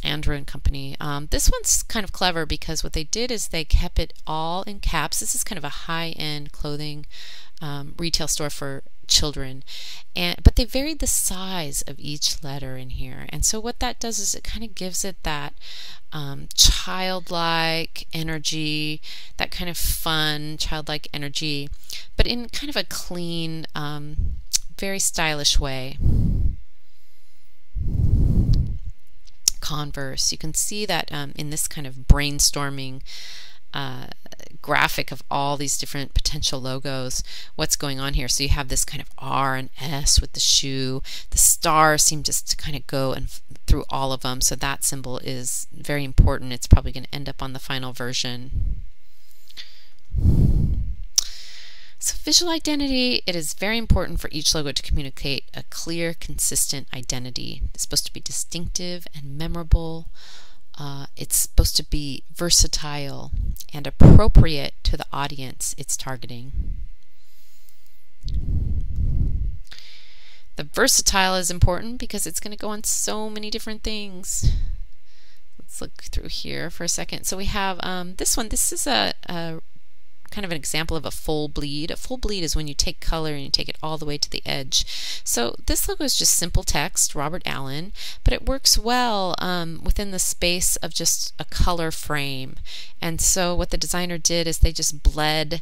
Andrew and Company. This one's kind of clever because what they did is they kept it all in caps. This is kind of a high-end clothing retail store for children, but they varied the size of each letter in here, and so what that does is it kind of gives it that childlike energy, that kind of fun childlike energy, but in kind of a clean, very stylish way. Converse, you can see that in this kind of brainstorming graphic of all these different potential logos, what's going on here. So you have this kind of R and S with the shoe. The star seems just to kind of go and through all of them, so that symbol is very important. It's probably going to end up on the final version. So visual identity, it is very important for each logo to communicate a clear, consistent identity. It's supposed to be distinctive and memorable. It's supposed to be versatile and appropriate to the audience it's targeting. The versatile is important because it's going to go on so many different things. Let's look through here for a second. So we have this one. This is a kind of an example of a full bleed. A full bleed is when you take color and you take it all the way to the edge. So this logo is just simple text, Robert Allen, but it works well within the space of just a color frame. And so what the designer did is they just did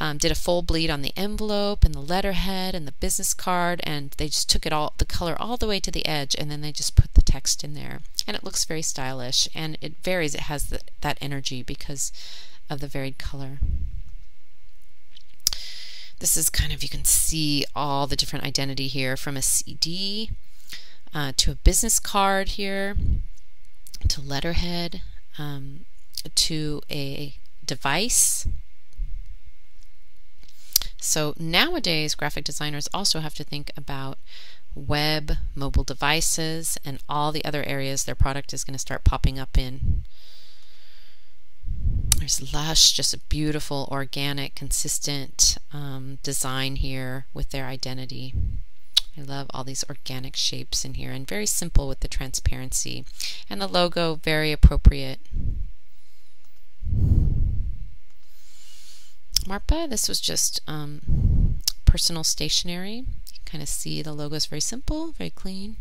a full bleed on the envelope and the letterhead and the business card, and they just took it all, the color all the way to the edge, and then they just put the text in there. And it looks very stylish, and it varies. It has that energy because of the varied color. This is kind of, you can see all the different identity here, from a CD to a business card here, to letterhead, to a device. So nowadays, graphic designers also have to think about web, mobile devices, and all the other areas their product is going to start popping up in. There's Lush, just a beautiful, organic, consistent design here with their identity. I love all these organic shapes in here, and very simple with the transparency. And the logo, very appropriate. Marpa, this was just personal stationery. You kind of see the logo is very simple, very clean.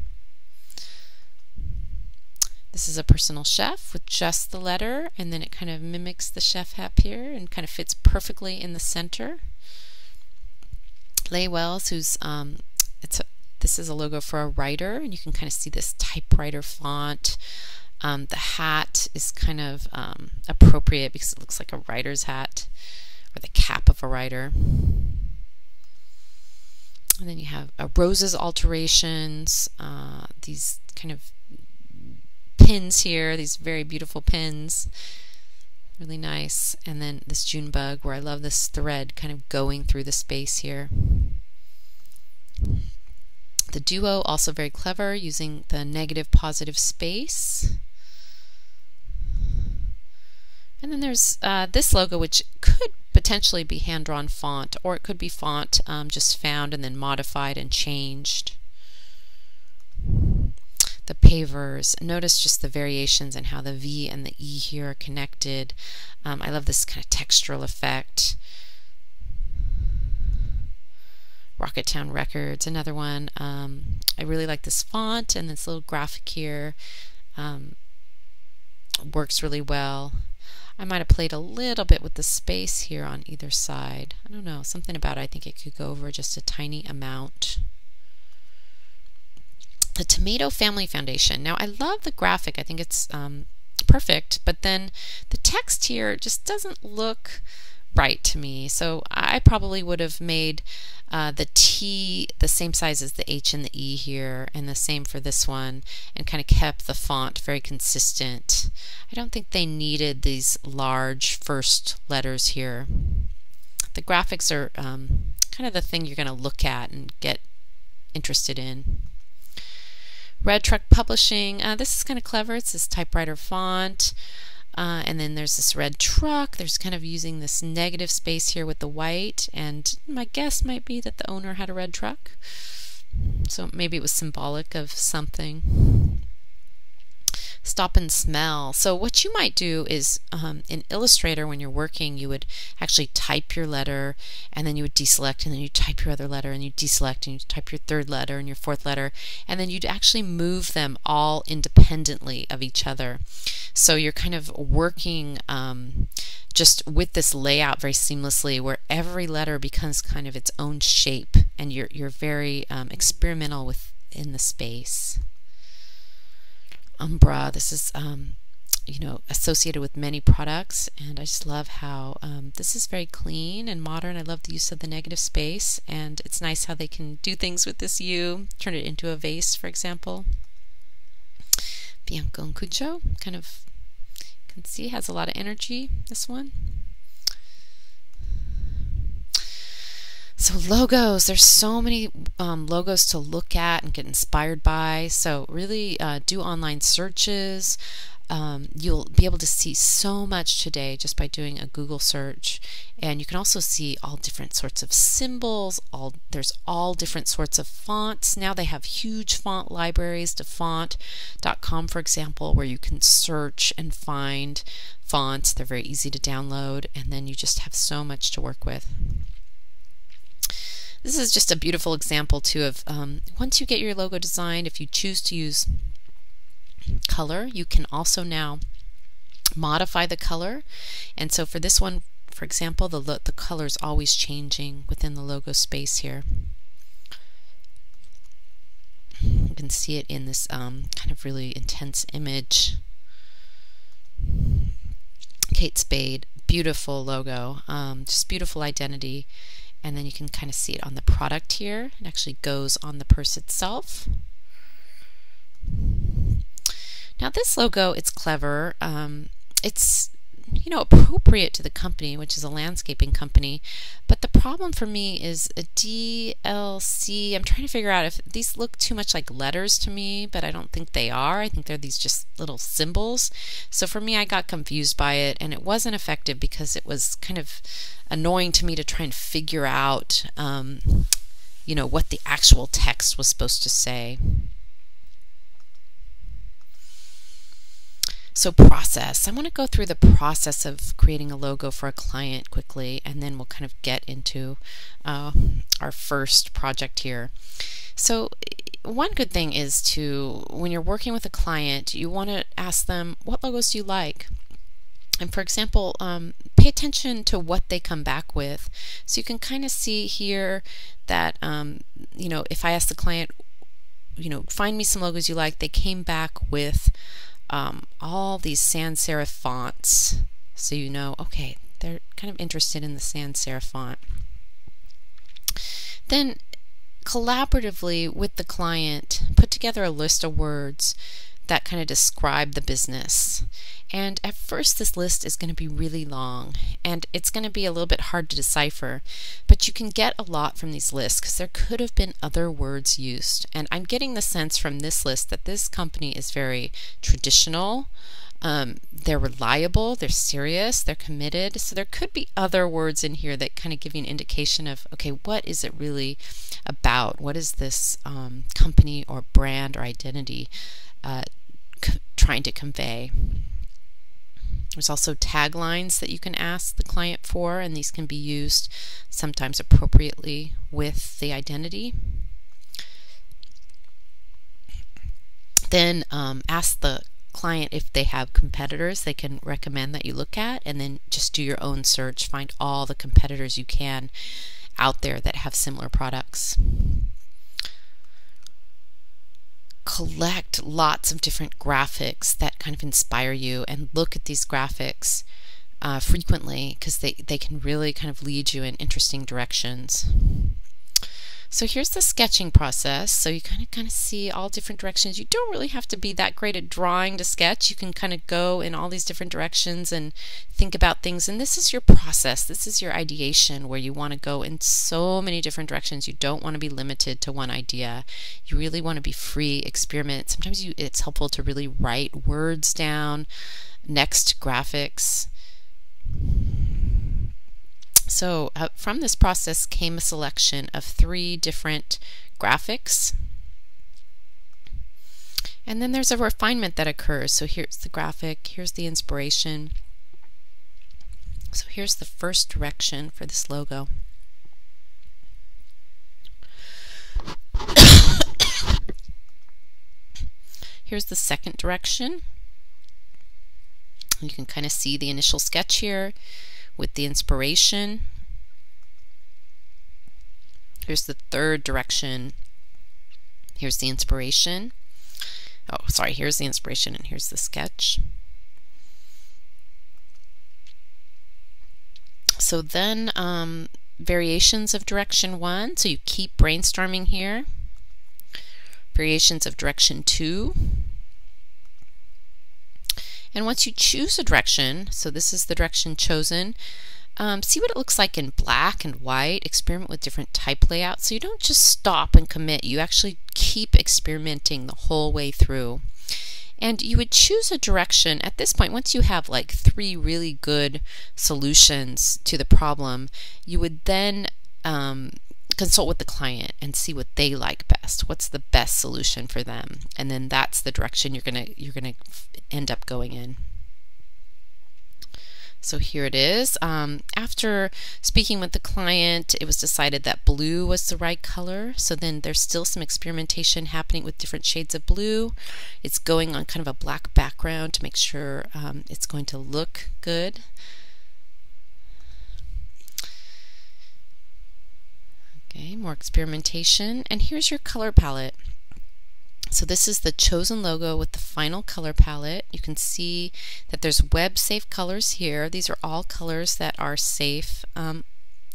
This is a personal chef with just the letter, and then it kind of mimics the chef hat here and kind of fits perfectly in the center. Leigh Wells, who's this is a logo for a writer, and you can kind of see this typewriter font. The hat is kind of appropriate because it looks like a writer's hat, or the cap of a writer. And then you have Rose's alterations, these kind of pins here, these very beautiful pins, really nice. And then this June bug, where I love this thread kind of going through the space here. The duo, also very clever, using the negative positive space. And then there's this logo, which could potentially be hand-drawn font, or it could be font just found and then modified and changed. The pavers, notice just the variations and how the V and the E here are connected. I love this kind of textural effect. Rocketown Records, another one. I really like this font, and this little graphic here works really well. I might have played a little bit with the space here on either side. I don't know, something about it, I think it could go over just a tiny amount. The Tomato Family Foundation. Now, I love the graphic. I think it's perfect, but then the text here just doesn't look right to me. So I probably would have made the T the same size as the H and the E here, and the same for this one, and kind of kept the font very consistent. I don't think they needed these large first letters here. The graphics are kind of the thing you're going to look at and get interested in. Red Truck Publishing, this is kind of clever. It's this typewriter font, and then there's this red truck. There's kind of using this negative space here with the white, and my guess might be that the owner had a red truck, so maybe it was symbolic of something. stop and smell. So what you might do is in Illustrator, when you're working, you would actually type your letter, and then you would deselect, and then you type your other letter, and you deselect, and you type your third letter and your fourth letter, and then you'd actually move them all independently of each other. So you're kind of working just with this layout very seamlessly, where every letter becomes kind of its own shape, and you're very experimental within the space. Umbra, this is you know, associated with many products, and I just love how this is very clean and modern. I love the use of the negative space, and it's nice how they can do things with this U, turn it into a vase, for example. Bianco and Cujo, kind of, you can see, has a lot of energy, this one. So logos, there's so many logos to look at and get inspired by. So really do online searches. You'll be able to see so much today just by doing a Google search, and you can also see all different sorts of symbols. There's all different sorts of fonts. Now they have huge font libraries, to font.com, for example, where you can search and find fonts. They're very easy to download, and then you just have so much to work with. This is just a beautiful example too of once you get your logo designed, if you choose to use color, you can also now modify the color. And so for this one, for example, the color is always changing within the logo space here. You can see it in this kind of really intense image. Kate Spade, beautiful logo, just beautiful identity. And then you can kind of see it on the product here. It actually goes on the purse itself. Now this logo, it's clever. It's, you know, appropriate to the company, which is a landscaping company. But the problem for me is a DLC. I'm trying to figure out if these look too much like letters to me, but I don't think they are. I think they're these just little symbols. So for me, I got confused by it, and it wasn't effective because it was kind of annoying to me to try and figure out, you know, what the actual text was supposed to say. So process. I want to go through the process of creating a logo for a client quickly, and then we'll kind of get into our first project here. So one good thing is to, when you're working with a client, you want to ask them, what logos do you like? And for example, pay attention to what they come back with. So you can kind of see here that, you know, if I ask the client, you know, find me some logos you like, they came back with all these sans serif fonts. So you know, okay, they're kind of interested in the sans serif font. Then collaboratively with the client, put together a list of words that kind of describe the business. And at first this list is going to be really long, and it's going to be a little bit hard to decipher, but you can get a lot from these lists because there could have been other words used. And I'm getting the sense from this list that this company is very traditional, they're reliable, they're serious, they're committed. So there could be other words in here that kind of give you an indication of, okay, what is it really about? What is this company or brand or identity trying to convey? There's also taglines that you can ask the client for, and these can be used sometimes appropriately with the identity. Then ask the client if they have competitors they can recommend that you look at, and then just do your own search. Find all the competitors you can out there that have similar products. Collect lots of different graphics that kind of inspire you, and look at these graphics frequently, because they can really kind of lead you in interesting directions. So here's the sketching process. So you kind of see all different directions. You don't really have to be that great at drawing to sketch. You can kind of go in all these different directions and think about things. And this is your process. This is your ideation, where you want to go in so many different directions. You don't want to be limited to one idea. You really want to be free, experiment. Sometimes it's helpful to really write words down next to graphics. So from this process came a selection of 3 different graphics, And then there's a refinement that occurs. So here's the graphic, here's the inspiration. So here's the first direction for this logo. Here's the second direction. You can kind of see the initial sketch here with the inspiration. Here's the third direction. Here's the inspiration. Oh, sorry, here's the inspiration and here's the sketch. So then variations of direction 1. So you keep brainstorming here. Variations of direction 2. And once you choose a direction, so this is the direction chosen, see what it looks like in black and white. Experiment with different type layouts. So you don't just stop and commit. You actually keep experimenting the whole way through. And you would choose a direction at this point. Once you have like 3 really good solutions to the problem, you would then consult with the client and see what they like best. What's the best solution for them? And then that's the direction you're gonna end up going in. So here it is. After speaking with the client, it was decided that blue was the right color. So then there's still some experimentation happening with different shades of blue. It's going on kind of a black background to make sure it's going to look good. Okay, more experimentation. And here's your color palette. So this is the chosen logo with the final color palette. You can see that there's web safe colors here. These are all colors that are safe on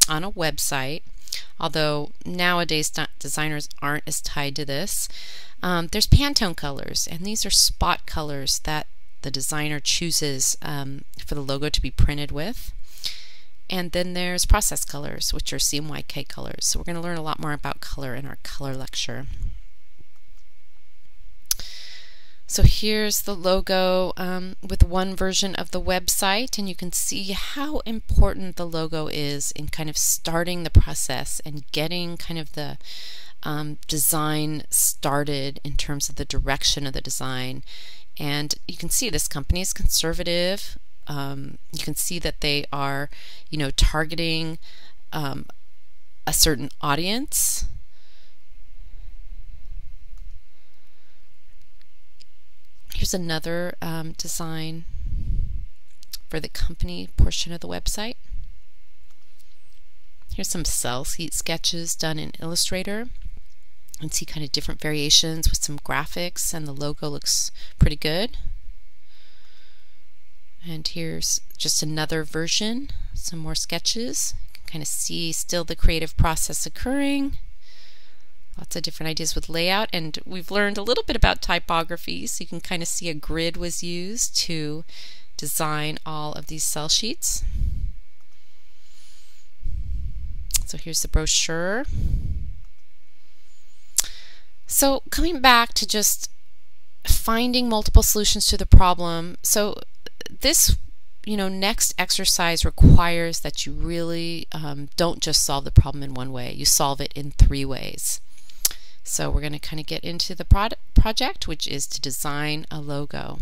a website, although nowadays designers aren't as tied to this. There's Pantone colors, and these are spot colors that the designer chooses for the logo to be printed with. And then there's process colors, which are CMYK colors. So we're going to learn a lot more about color in our color lecture. So here's the logo with one version of the website, and you can see how important the logo is in kind of starting the process and getting kind of the design started in terms of the direction of the design. And you can see this company is conservative. You can see that they are, targeting a certain audience. Here's another design for the company portion of the website. Here's some cell sheet sketches done in Illustrator. And see kind of different variations with some graphics, and the logo looks pretty good. And here's just another version, some more sketches. You can kind of see still the creative process occurring. Lots of different ideas with layout, and we've learned a little bit about typography, so you can kind of see a grid was used to design all of these cell sheets. So here's the brochure. So coming back to just finding multiple solutions to the problem, so this next exercise requires that you really don't just solve the problem in one way, you solve it in 3 ways. So we're going to kind of get into the project, which is to design a logo.